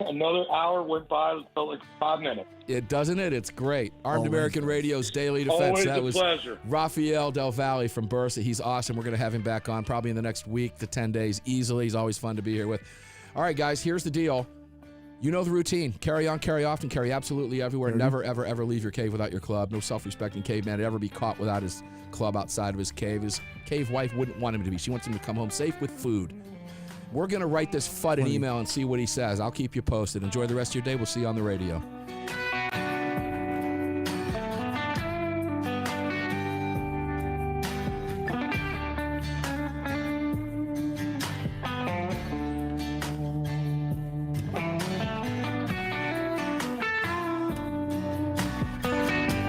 Another hour went by. It felt like 5 minutes. It doesn't it? It's great. Armed American Radio's Daily Defense. Always that a was pleasure. Rafael Del Valle from Bersa. He's awesome. We're going to have him back on probably in the next week to 10 days easily. He's always fun to be here with. All right, guys, here's the deal. You know the routine. Carry on, carry often, carry absolutely everywhere. Never, ever, ever leave your cave without your club. No self-respecting caveman would ever be caught without his club outside of his cave. His cave wife wouldn't want him to be. She wants him to come home safe with food. We're going to write this FUD an email and see what he says. I'll keep you posted. Enjoy the rest of your day. We'll see you on the radio.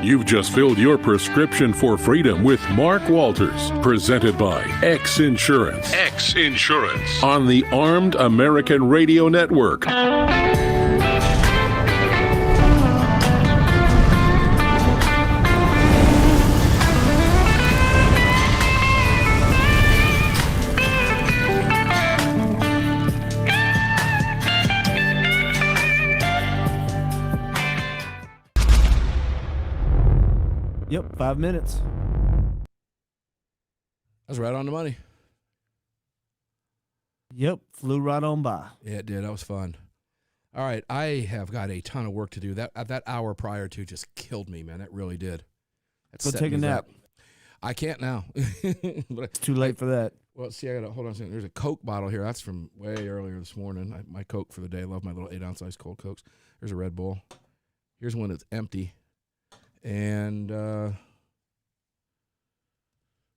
You've just filled your prescription for freedom with Mark Walters, presented by X Insurance. X Insurance on the Armed American Radio Network. Yep, 5 minutes. That's right on the money. Yep, flew right on by. Yeah, it did. That was fun. All right, I have got a ton of work to do. That hour prior to just killed me, man. It really did. That's Go setting take a me nap. up. I can't now. It's too late for that. Well, see, I gotta hold on a second. There's a Coke bottle here. That's from way earlier this morning. My Coke for the day. I love my little 8-ounce ice cold Cokes. There's a Red Bull. Here's one that's empty. And,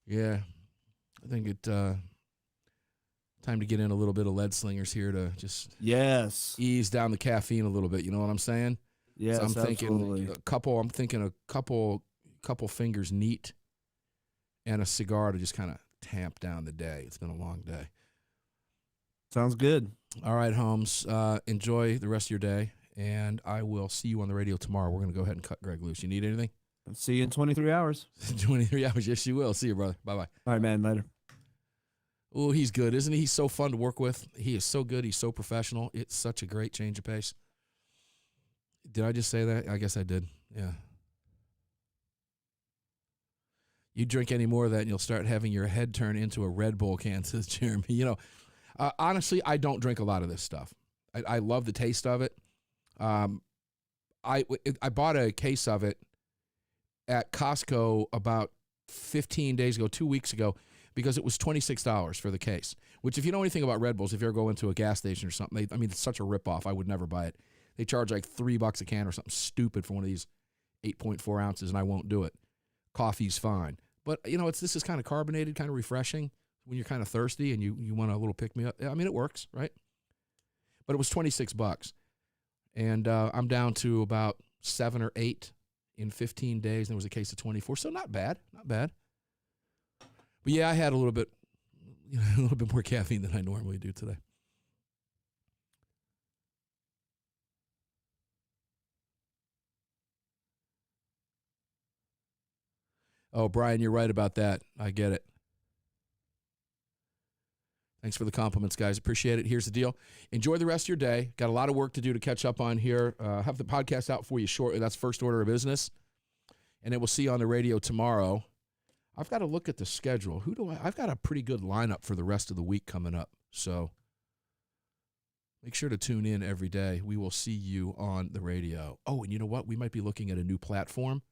yeah, I think it time to get in a little bit of lead slingers here to just ease down the caffeine a little bit. You know what I'm saying? Yes, so I'm absolutely. thinking a couple fingers neat and a cigar to just kind of tamp down the day. It's been a long day. Sounds good. All right, Holmes. Enjoy the rest of your day, and I will see you on the radio tomorrow. We're going to go ahead and cut Greg loose. You need anything? I'll see you in 23 hours. 23 hours. Yes, you will. See you, brother. Bye-bye. All right, man. Later. Oh, he's good, isn't he? He's so fun to work with. He is so good. He's so professional. It's such a great change of pace. Did I just say that? I guess I did. Yeah. You drink any more of that, and you'll start having your head turn into a Red Bull can, says Jeremy. You know, honestly, I don't drink a lot of this stuff. I love the taste of it. I bought a case of it at Costco about 15 days ago, 2 weeks ago, because it was $26 for the case, which if you know anything about Red Bulls, if you ever go into a gas station or something, it's such a ripoff. I would never buy it. They charge like $3 a can or something stupid for one of these 8.4 ounces, and I won't do it. Coffee's fine. But, you know, this is kind of carbonated, kind of refreshing when you're kind of thirsty and you want a little pick-me-up. I mean, it works, right? But it was $26. And I'm down to about 7 or 8 in 15 days. And there was a case of 24. So not bad. Not bad. But, yeah, I had a little bit more caffeine than I normally do today. Oh, Brian, you're right about that. I get it. Thanks for the compliments, guys. Appreciate it. Here's the deal. Enjoy the rest of your day. Got a lot of work to do to catch up on here. Have the podcast out for you shortly. That's first order of business. And then we'll see you on the radio tomorrow. I've got to look at the schedule. I've got a pretty good lineup for the rest of the week coming up. So make sure to tune in every day. We will see you on the radio. Oh, and you know what? We might be looking at a new platform.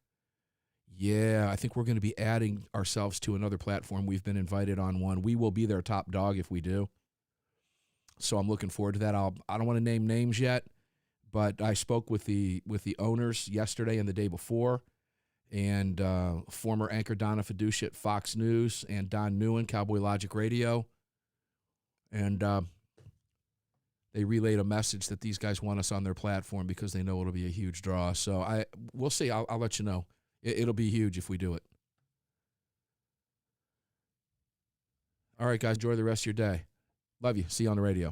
Yeah, I think we're going to be adding ourselves to another platform. We've been invited on one. We will be their top dog if we do. So I'm looking forward to that. I don't want to name names yet, but I spoke with the owners yesterday and the day before, and former anchor Donna Fiducia at Fox News and Don Newen, Cowboy Logic Radio. And they relayed a message that these guys want us on their platform because they know it'll be a huge draw. So we'll see. I'll let you know. It'll be huge if we do it. All right, guys, enjoy the rest of your day. Love you. See you on the radio.